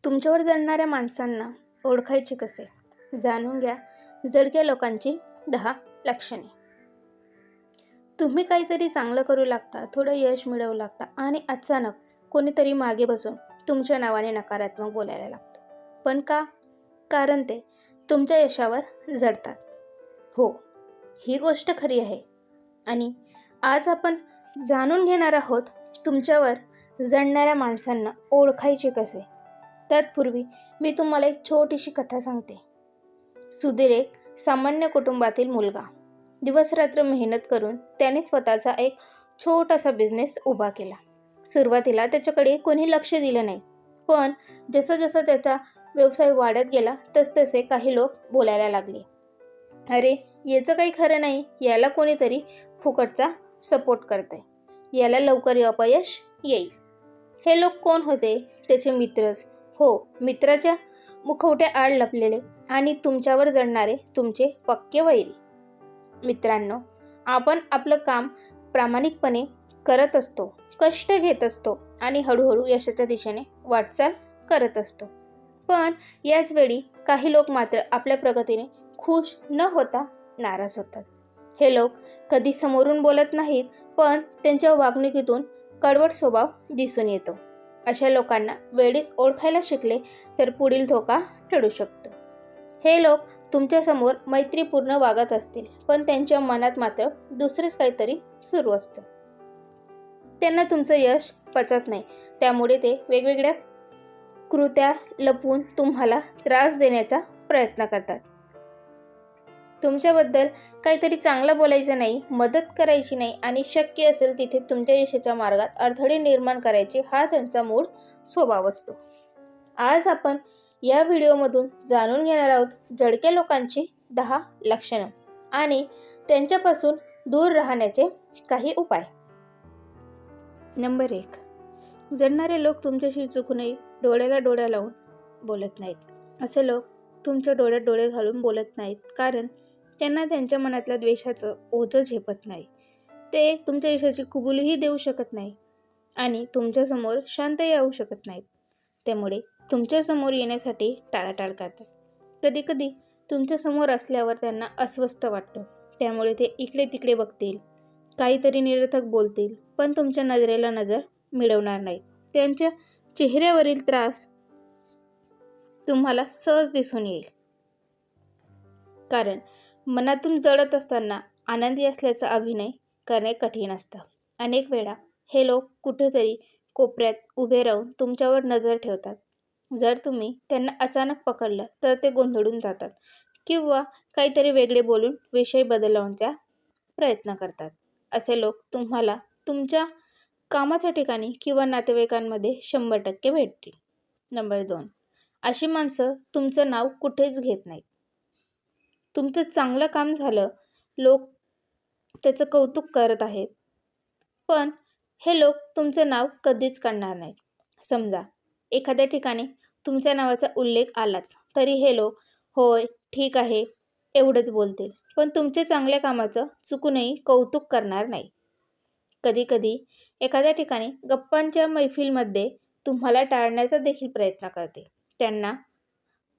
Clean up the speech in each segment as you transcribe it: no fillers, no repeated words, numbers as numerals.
तुमच्यावर जळणाऱ्या माणसांना ओळखायचे कसे? जाणून घ्या जळक्या लोकांची 10 लक्षणे. तुम्ही काहीतरी चांगलं करू लागता, थोडं यश मिळवू लागता आणि अचानक कोणीतरी मागे बसून तुमच्या नावाने नकारात्मक बोलायला लागतं. पण का? कारण ते तुमच्या यशावर जळतात. हो, ही गोष्ट खरी आहे. आणि आज आपण जाणून घेणार आहोत तुमच्यावर जळणाऱ्या माणसांना ओळखायचे कसे. तत्पूर्वी मी तुम्हाला एक छोटीशी कथा सांगते. सुधीर एक सामान्य कुटुंबातील मुलगा. दिवसरात्र मेहनत करून त्याने स्वतःचा एक छोटासा बिझनेस उभा केला. सुरुवातीला त्याच्याकडे कोणी लक्ष दिलं नाही, पण जसं जसं त्याचा व्यवसाय वाढत गेला तसतसे काही लोक बोलायला लागले, अरे याचं काही खरं नाही, याला कोणीतरी फुकटचा सपोर्ट करतंय, याला लवकर अपयश येईल. हे लोक कोण होते? त्याचे मित्रच. हो, मित्राच्या मुखवट्या आड लपलेले आणि तुमच्यावर जळणारे तुमचे पक्के वैरी. मित्रांनो, आपण आपलं काम प्रामाणिकपणे करत असतो, कष्ट घेत असतो आणि हळूहळू यशाच्या दिशेने वाटचाल करत असतो. पण याच वेळी काही लोक मात्र आपल्या प्रगतीने खुश न होता नाराज होतात. हे लोक कधी समोरून बोलत नाहीत, पण त्यांच्या वागणुकीतून कडवट स्वभाव दिसून येतो. अशा लोकांना वेळीच ओळखायला शिकले तर पुढील धोका टळू शकतो. हे लोक तुमच्यासमोर मैत्रीपूर्ण वागत असतील, पण त्यांच्या मनात मात्र दुसरेच काहीतरी सुरू असतं. त्यांना तुमचं यश पचत नाही, त्यामुळे ते वेगवेगळ्या कृत्या लपवून तुम्हाला त्रास देण्याचा प्रयत्न करतात. तुमच्याबद्दल काहीतरी चांगलं बोलायचं नाही, मदत करायची नाही आणि शक्य असेल तिथे तुमच्या यशाच्या मार्गात अडथळे निर्माण करायचे, हा त्यांचा मूळ स्वभाव असतो. आज आपण या व्हिडिओमधून जाणून घेणार आहोत जळक्या लोकांची 10 लक्षणं आणि त्यांच्यापासून दूर राहण्याचे काही उपाय. नंबर 1. जळणारे लोक तुमच्याशी चुकूनही डोळ्याला डोळा लावून बोलत नाहीत. असे लोक तुमच्या डोळ्यात डोळे घालून बोलत नाहीत, कारण त्यांना त्यांच्या मनातल्या द्वेषाचं ओझं झेपत नाही. ते तुमच्या यशाची कबुलीही देऊ शकत नाही आणि तुमच्यासमोर शांतही राहू शकत नाहीत. त्यामुळे तुमच्यासमोर येण्यासाठी टाळाटाळ करतात. कधीकधी तुमच्यासमोर असल्यावर त्यांना अस्वस्थ वाटतं, त्यामुळे ते इकडे तिकडे बघतील, काहीतरी निरर्थक बोलतील, पण तुमच्या नजरेला नजर मिळवणार नाहीत. त्यांच्या चेहऱ्यावरील त्रास तुम्हाला सहज दिसून येईल, कारण मनातून जळत असताना आनंदी असल्याचा अभिनय करणे कठीण असतं. अनेक वेळा हे लोक कुठेतरी कोपऱ्यात उभे राहून तुमच्यावर नजर ठेवतात. जर तुम्ही त्यांना अचानक पकडलं तर ते गोंधळून जातात किंवा काहीतरी वेगळे बोलून विषय बदलवण्याचा प्रयत्न करतात. असे लोक तुम्हाला तुमच्या कामाच्या ठिकाणी किंवा नातेवाईकांमध्ये 100% भेटतील. नंबर 2. अशी माणसं तुमचं नाव कुठेच घेत नाहीत. तुमचं चांगलं काम झालं, लोक त्याचं कौतुक करत आहेत, पण हे लोक तुमचं नाव कधीच काढणार नाहीत. समजा एखाद्या ठिकाणी तुमच्या नावाचा उल्लेख आलाच तरी हे लोक होय, ठीक आहे एवढंच बोलतील, पण तुमच्या चांगल्या कामाचं चुकूनही कौतुक करणार नाही. कधीकधी एखाद्या ठिकाणी गप्पांच्या मैफिलमध्ये तुम्हाला टाळण्याचा देखील प्रयत्न करते. त्यांना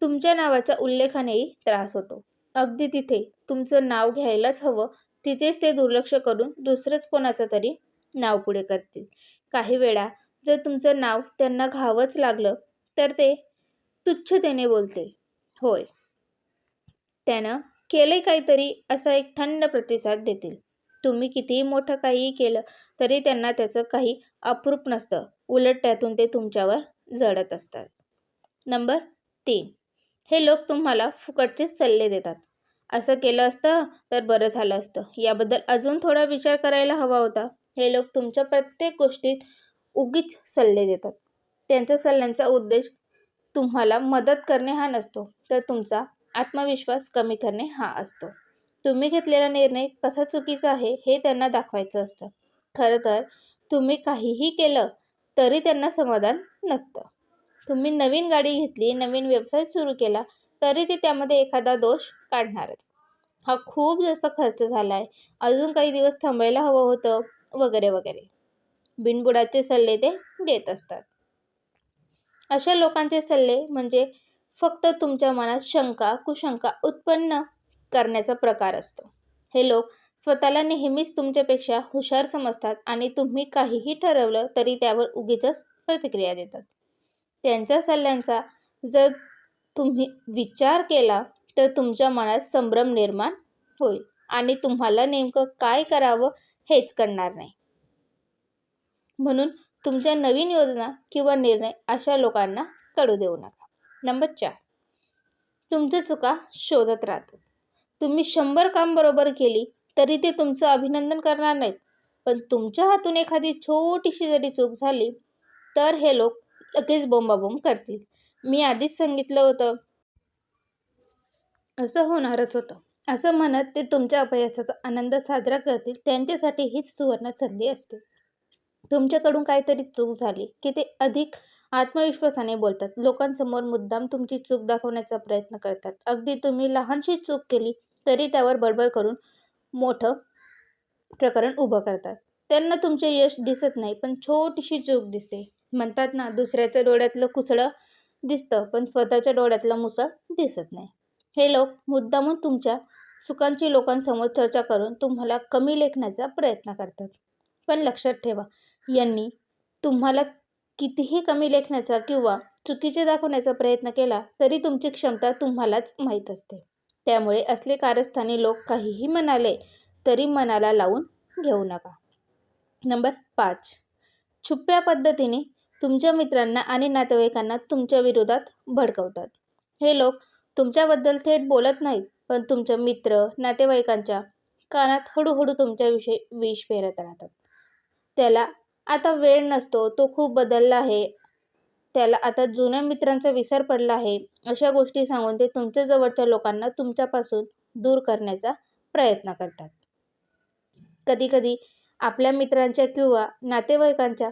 तुमच्या नावाच्या उल्लेखानेही त्रास होतो. अगदी तिथे तुमचं नाव घ्यायलाच हवं तिथेच ते दुर्लक्ष करून दुसरंच कोणाचं तरी नाव पुढे करतील. काही वेळा जर तुमचं नाव त्यांना घ्यावंच लागलं तर ते तुच्छतेने बोलतील. होय, त्यानं केले काहीतरी असा एक थंड प्रतिसाद देतील. तुम्ही कितीही मोठं काहीही केलं तरी त्यांना त्याचं काही अप्रूप नसतं, उलट त्यातून ते तुमच्यावर जळत असतात. नंबर 3. हे लोक तुम्हाला फुकटचे सल्ले देतात. असं केलं असतं तर बरं झालं असतं, याबद्दल अजून थोडा विचार करायला हवा होता. हे लोक तुमच्या प्रत्येक गोष्टीत उगीच सल्ले देतात. त्यांच्या सल्ल्यांचा उद्देश तुम्हाला मदत करणे हा नसतो, तर तुमचा आत्मविश्वास कमी करणे हा असतो. तुम्ही घेतलेला निर्णय कसा चुकीचा आहे हे त्यांना दाखवायचं असतं. खरं तर तुम्ही काहीही केलं तरी त्यांना समाधान नसतं. तुम्ही नवीन गाडी घेतली, नवीन व्यवसाय सुरू केला तरी ते त्यामध्ये एखादा दोष काढणारच. हा खूप जास्त खर्च झाला आहे, अजून काही दिवस थांबायला हवं होतं, वगैरे वगैरे बिनबुडाचे सल्ले ते देत असतात. अशा लोकांचे सल्ले म्हणजे फक्त तुमच्या मनात शंका कुशंका उत्पन्न करण्याचा प्रकार असतो. हे लोक स्वतःला नेहमीच तुमच्यापेक्षा हुशार समजतात आणि तुम्ही काहीही ठरवलं तरी त्यावर उगीचच प्रतिक्रिया देतात. त्यांच्या सल्ल्यांचा जर तुम्ही विचार केला तर तुमच्या मनात संभ्रम निर्माण होईल आणि तुम्हाला नेमकं काय करावं हेच कळणार नाही. म्हणून तुमच्या नवीन योजना किंवा निर्णय अशा लोकांना कळू देऊ नका. नंबर 4, तुमच्या चुका शोधत राहतात. तुम्ही 100 काम बरोबर केली तरी ते तुमचं अभिनंदन करणार नाहीत, पण तुमच्या हातून एखादी छोटीशी जरी चूक झाली तर हे लोक लगेच बोंबाबोंब करतील. मी आधीच सांगितलं होतं, असं होणारच होतं, असं म्हणत ते तुमच्या अपयशाचा आनंद साजरा करतील. त्यांच्यासाठी हीच सुवर्ण संधी असते. तुमच्याकडून काहीतरी चूक झाली की ते अधिक आत्मविश्वासाने बोलतात. लोकांसमोर मुद्दाम तुमची चूक दाखवण्याचा प्रयत्न करतात. अगदी तुम्ही लहानशी चूक केली तरी त्यावर बडबड करून मोठं प्रकरण उभं करतात. त्यांना तुमचे यश दिसत नाही, पण छोटीशी चूक दिसते. म्हणतात ना, दुसऱ्याच्या डोळ्यातलं कुचळं दिसतं पण स्वतःच्या डोळ्यातला मुसळ दिसत नाही. हे लोक मुद्दामून तुमच्या चुकांची लोकांसमोर चर्चा करून तुम्हाला कमी लेखण्याचा प्रयत्न करतात. पण लक्षात ठेवा, यांनी तुम्हाला कितीही कमी लेखण्याचा किंवा चुकीचे दाखवण्याचा प्रयत्न केला तरी तुमची क्षमता तुम्हालाच माहीत असते. त्यामुळे असले कारस्थानी लोक काहीही म्हणाले तरी मनाला लावून घेऊ नका. नंबर 5, छुप्या पद्धतीने तुमच्या मित्रांना आणि नातेवाईकांना तुमच्या विरोधात भडकवतात. हे लोक तुमच्याबद्दल थेट बोलत नाहीत, पण तुमच्या मित्र नातेवाईकांच्या कानात हळूहळू तुमच्याविषयी विष पेरत राहतात. त्याला आता वेळ नसतो, तो खूप बदलला आहे, त्याला आता जुन्या मित्रांचा विसर पडला आहे, अशा गोष्टी सांगून ते तुमच्या जवळच्या लोकांना तुमच्यापासून दूर करण्याचा प्रयत्न करतात. कधीकधी आपल्या मित्रांच्या किंवा नातेवाईकांच्या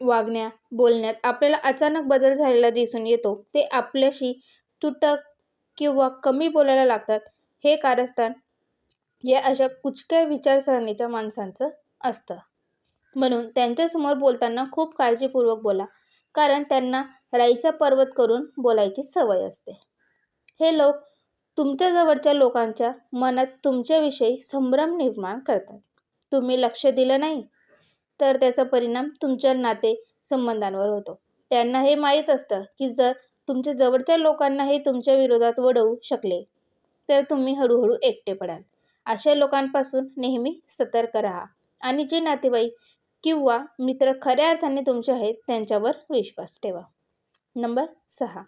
वागण्या बोलण्यात आपल्याला अचानक बदल झालेला दिसून येतो. ते आपल्याशी तुटक किंवा कमी बोलायला लागतात. हे कारस्थान या अशा कुचक्या विचारसरणीच्या माणसांचं असतं. म्हणून त्यांच्यासमोर बोलताना खूप काळजीपूर्वक बोला, कारण त्यांना राईचा पर्वत करून बोलायची सवय असते. हे लोक तुमच्या जवळच्या लोकांच्या मनात तुमच्याविषयी संभ्रम निर्माण करतात. तुम्ही लक्ष दिलं नाही तर त्याचा परिणाम तुमच्या नाते संबंधांवर होतो. त्यांना हे माहीत असतं की जर तुमच्या जवळच्या लोकांना हे तुमच्या विरोधात वळवू शकले तर तुम्ही हळूहळू एकटे पडाल. अशा लोकांपासून नेहमी सतर्क राहा आणि जे नातेवाईक किंवा मित्र खऱ्या अर्थाने तुमचे आहेत त्यांच्यावर विश्वास ठेवा. नंबर 6,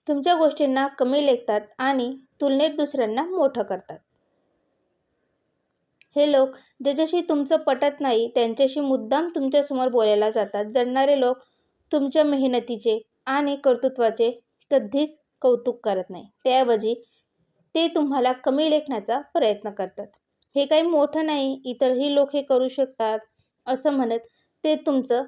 तुमच्या गोष्टींना कमी लेखतात आणि तुलनेत दुसऱ्यांना मोठं करतात. हे लोक ज्याच्याशी तुमचं पटत नाही त्यांच्याशी मुद्दाम तुमच्यासमोर बोलायला जातात. जडणारे लोक तुमच्या मेहनतीचे आणि कर्तृत्वाचे कधीच कौतुक करत नाही. त्याऐवजी ते तुम्हाला कमी लेखण्याचा प्रयत्न करतात. हे काही मोठं नाही, इतरही लोक हे करू शकतात असं म्हणत ते तुमचं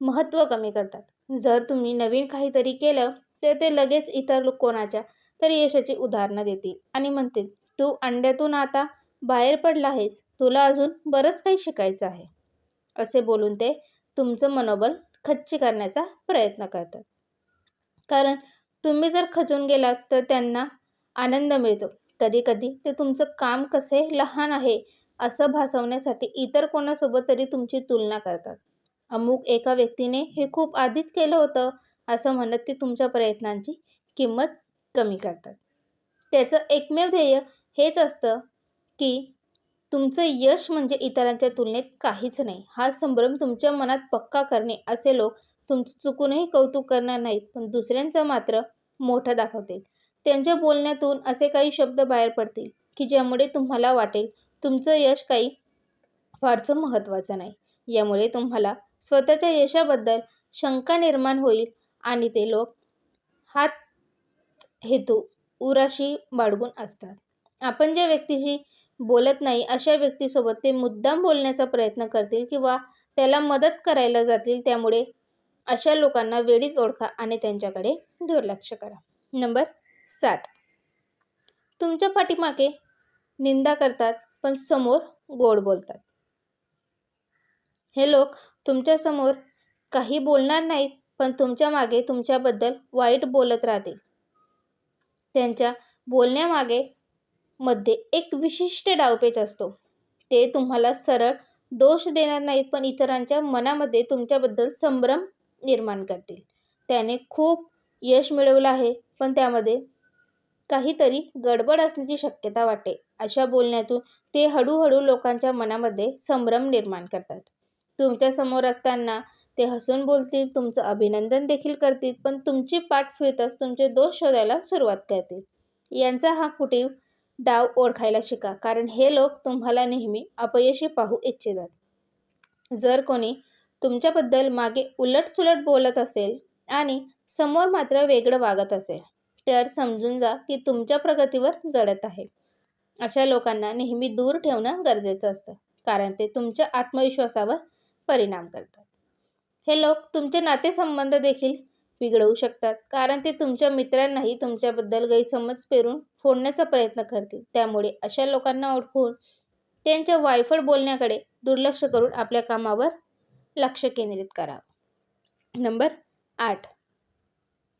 महत्त्व कमी करतात. जर तुम्ही नवीन काहीतरी केलं तर ते लगेच इतर कोणाच्या तरी यशाची उदाहरणं देतील आणि म्हणतील, तू अंड्यातून आता बाहेर पडला आहेस, तुला अजून बरंच काही शिकायचं आहे. असे बोलून ते तुमचं मनोबल खच्ची करण्याचा प्रयत्न करतात. कारण तुम्ही जर खचून गेलात तर त्यांना आनंद मिळतो. कधीकधी ते तुमचं काम कसे लहान आहे असं भासवण्यासाठी इतर कोणासोबत तरी तुमची तुलना करतात. अमुक एका व्यक्तीने हे खूप आधीच केलं होतं असं म्हणत ते तुमच्या प्रयत्नांची किंमत कमी करतात. त्याचं एकमेव ध्येय हेच असतं की तुमचं यश म्हणजे इतरांच्या तुलनेत काहीच नाही. हा संभ्रम तुमच्या मनात पक्का करणे. असे लोक तुमचं चुकूनही कौतुक करणार नाहीत, पण दुसऱ्यांचं मात्र मोठं दाखवतील. त्यांच्या बोलण्यातून असे काही शब्द बाहेर पडतील की ज्यामुळे तुम्हाला वाटेल तुमचं यश काही फारसं महत्त्वाचं नाही. यामुळे तुम्हाला स्वतःच्या यशाबद्दल शंका निर्माण होईल आणि ते लोक हाच हेतू उराशी बाळगून असतात. आपण ज्या व्यक्तीशी बोलत नाही अशा व्यक्तीसोबत ते मुद्दाम बोलण्याचा प्रयत्न करतील किंवा त्याला मदत करायला जातील. त्यामुळे अशा लोकांना वेळीच ओळखा आणि त्यांच्याकडे दुर्लक्ष करा. नंबर 7, तुमच्या पाठीमागे निंदा करतात पण समोर गोड बोलतात. हे लोक तुमच्यासमोर काही बोलणार नाहीत, पण तुमच्या मागे तुमच्याबद्दल वाईट बोलत राहतील. त्यांच्या बोलण्यामागे मध्ये एक विशिष्ट डावपेच असतो. ते तुम्हाला सरळ दोष देणार नाहीत, पण इतरांच्या मनामध्ये तुमच्याबद्दल संभ्रम निर्माण करतील. त्याने खूप यश मिळवलं आहे, पण त्यामध्ये काहीतरी गडबड असण्याची शक्यता वाटते. अशा बोलण्यातून ते हळूहळू लोकांच्या मनामध्ये संभ्रम निर्माण करतात. तुमच्या समोर असताना ते हसून बोलतील, तुमचं अभिनंदन देखील करतील, पण तुमची पाठ फिरताच तुमचे दोष शोधायला सुरुवात करतील. यांचा हा कुटीव डाव ओळखायला शिका, कारण हे लोक तुम्हाला नेहमी अपयशी पाहू इच्छितात. जर कोणी तुमच्याबद्दल मागे उलटसुलट बोलत असेल आणि समोर मात्र वेगळं वागत असेल, तर समजून जा की तुमच्या प्रगतीवर जळत आहे. अशा लोकांना नेहमी दूर ठेवणं गरजेचं असतं, कारण ते तुमच्या आत्मविश्वासावर परिणाम करतात. हे लोक तुमचे नातेसंबंध देखील बिघडवू शकतात, कारण ते तुमच्या मित्रांनाही तुमच्याबद्दल गैरसमज पेरून फोडण्याचा प्रयत्न करतील. त्यामुळे अशा लोकांना ओळखून त्यांच्या वायफट बोलण्याकडे दुर्लक्ष करून आपल्या कामावर लक्ष केंद्रित करा. नंबर 8.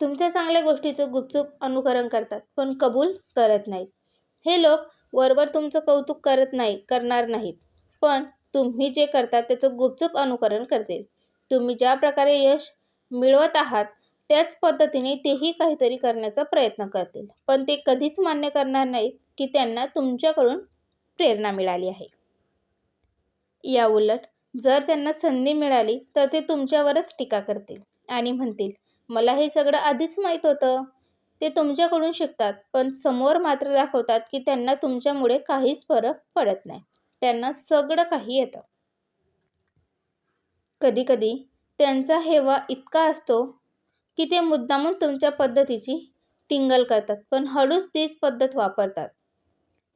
तुमच्या चांगल्या गोष्टीचं गुपचूप अनुकरण करतात, पण कबूल करत नाहीत. हे लोक वरवर तुमचं कौतुक करणार नाहीत, पण तुम्ही जे करता त्याचं गुपचूप अनुकरण करतील. तुम्ही ज्या प्रकारे यश मिळवत आहात त्याच पद्धतीने तेही काहीतरी करण्याचा प्रयत्न करतील, पण ते कधीच मान्य करणार नाहीत की त्यांना तुमच्याकडून प्रेरणा मिळाली आहे. याउलट जर त्यांना संधी मिळाली तर ते तुमच्यावरच टीका करतील आणि म्हणतील, मला हे सगळं आधीच माहीत होतं. ते तुमच्याकडून शिकतात, पण समोर मात्र दाखवतात की त्यांना तुमच्यामुळे काहीच फरक पडत नाही. त्यांना सगळं काही येतं. कधीकधी त्यांचा हेवा इतका असतो की ते मुद्दामून तुमच्या पद्धतीची टिंगल करतात, पण हळूच तीच पद्धत वापरतात.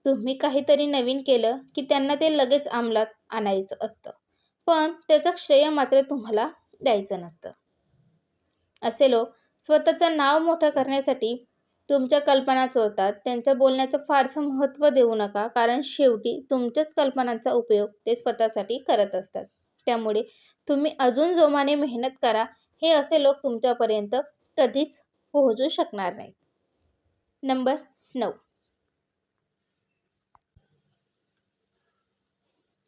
तुम्ही काहीतरी नवीन केलं की त्यांना ते लगेच अंमलात आणायचं असतं, पण त्याचं श्रेय मात्र तुम्हाला द्यायचं नसतं. असे लोक स्वतःचं नाव मोठं करण्यासाठी तुमच्या कल्पना चोरतात. त्यांच्या बोलण्याचं फारसं महत्त्व देऊ नका, कारण शेवटी तुमच्याच कल्पनांचा उपयोग ते स्वतःसाठी करत असतात. त्यामुळे तुम्ही अजून जोमाने मेहनत करा. हे असे लोक तुमच्यापर्यंत कधीच पोहोचू शकणार नाहीत. नंबर 9.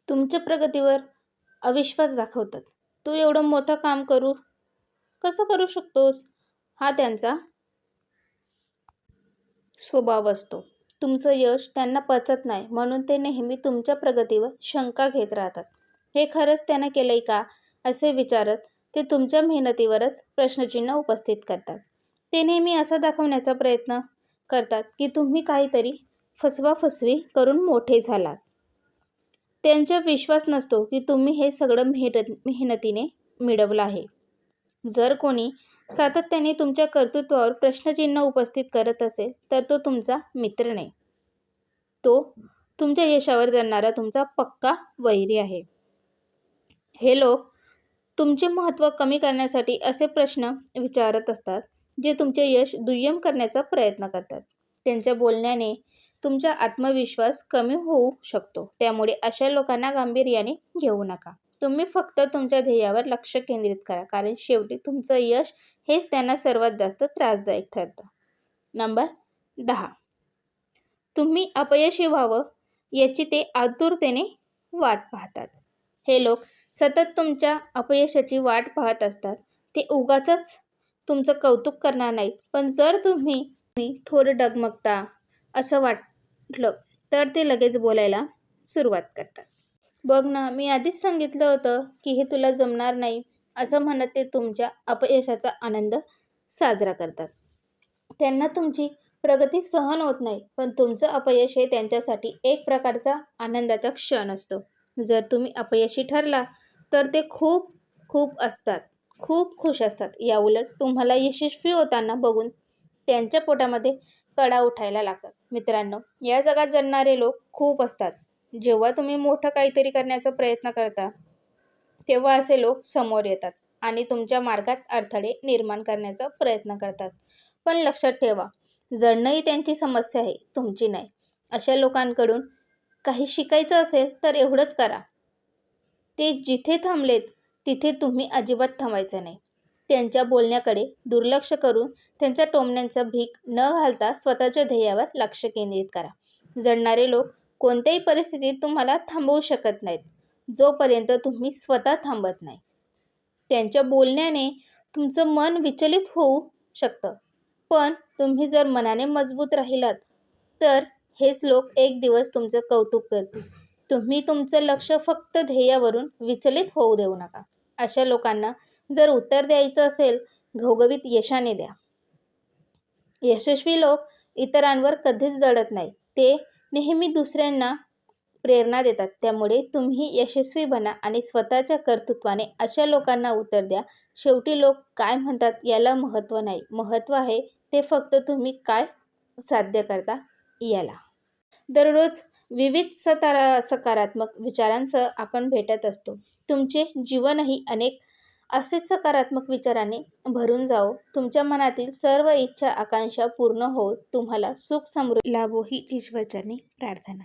तुमच्या प्रगतीवर अविश्वास दाखवतात. तू एवढं मोठं काम कसं करू शकतोस? हा त्यांचा स्वभाव असतो. तुमचं यश त्यांना पचत नाही, म्हणून ते नेहमी तुमच्या प्रगतीवर शंका घेत राहतात. हे खरंच त्यानं केलंय का असे विचारत ते तुमच्या मेहनतीवरच प्रश्नचिन्ह उपस्थित करतात. ते नेहमी असं दाखवण्याचा प्रयत्न करतात की तुम्ही काहीतरी फसवाफसवी करून मोठे झालात. त्यांचा विश्वास नसतो की तुम्ही हे सगळं मेहनतीने मिळवलं आहे. जर कोणी सातत्याने तुमच्या कर्तृत्वावर प्रश्नचिन्ह उपस्थित करत असेल तर तो तुमचा मित्र नाही. तो तुमच्या यशावर जळणारा तुमचा पक्का वैरी आहे. हे लोक तुमचे महत्त्व कमी करण्यासाठी असे प्रश्न विचारत असतात जे तुमचे यश दुय्यम करण्याचा प्रयत्न करतात. त्यांच्या बोलण्याने तुमचा आत्मविश्वास कमी होऊ शकतो. त्यामुळे अशा लोकांना गांभीर्याने घेऊ नका. तुम्ही फक्त तुमच्या ध्येयावर लक्ष केंद्रित करा, कारण शेवटी तुमचं यश हेच त्यांना सर्वात जास्त त्रासदायक ठरतं. नंबर 10. तुम्ही अपयशी व्हावं याची ते आतुरतेने वाट पाहतात. हे लोक सतत तुमच्या अपयशाची वाट पाहत असतात. ते उगाचच तुमचं कौतुक करणार नाहीत, पण जर तुम्ही थोडं डगमगता असं वाटलं तर ते लगेच बोलायला सुरुवात करतात. बघ ना, मी आधीच सांगितलं होतं की हे तुला जमणार नाही, असं म्हणत ते तुमच्या अपयशाचा आनंद साजरा करतात. त्यांना तुमची प्रगती सहन होत नाही, पण तुमचं अपयश हे त्यांच्यासाठी एक प्रकारचा आनंदाचा क्षण असतो. जर तुम्ही अपयशी ठरला तर ते खूप खुश असतात. याउलट तुम्हाला यशस्वी होताना बघून त्यांच्या पोटामध्ये कडा उठायला लागतात. मित्रांनो, या जगात जगणारे लोक खूप असतात. जेव्हा तुम्ही मोठं काहीतरी करण्याचा प्रयत्न करता तेव्हा असे लोक समोर येतात आणि तुमच्या मार्गात अडथळे निर्माण करण्याचा प्रयत्न करतात. पण लक्षात ठेवा, जळणं ही त्यांची समस्या आहे, तुमची नाही. अशा लोकांकडून काही शिकायचं असेल तर एवढंच करा, ते जिथे थांबलेत तिथे तुम्ही अजिबात थांबायचं नाही. त्यांच्या बोलण्याकडे दुर्लक्ष करून त्यांच्या टोमण्यांचा भीक न घालता स्वतःच्या ध्येयावर लक्ष केंद्रित करा. जळणारे लोक कोणत्याही परिस्थितीत तुम्हाला थांबवू शकत नाहीत, जोपर्यंत तुम्ही स्वतः थांबत नाही. त्यांच्या बोलण्याने तुमचं मन विचलित होऊ शकतं, पण तुम्ही जर मनाने मजबूत राहिलात तर हेच लोक एक दिवस तुमचं कौतुक करतील. तुम्ही तुमचं लक्ष फक्त ध्येयावरून विचलित होऊ देऊ नका. अशा लोकांना जर उत्तर द्यायचं असेल, घवघवीत यशाने द्या. यशस्वी लोक इतरांवर कधीच जळत नाही, ते नेहमी दुसऱ्यांना प्रेरणा देतात. त्यामुळे तुम्ही यशस्वी बना आणि स्वतःच्या कर्तृत्वाने अशा लोकांना उत्तर द्या. शेवटी लोक काय म्हणतात याला महत्त्व नाही, महत्त्व आहे ते फक्त तुम्ही काय साध्य करता याला. दररोज विविध सकारात्मक विचारांसह आपण भेटत असतो. तुमचे जीवनही अनेक असेच सकारात्मक विचाराने भरून जावो. तुमच्या मनातील सर्व इच्छा आकांक्षा पूर्ण होत तुम्हाला सुख समृद्धी लाभो ही ईश्वरचरणी प्रार्थना.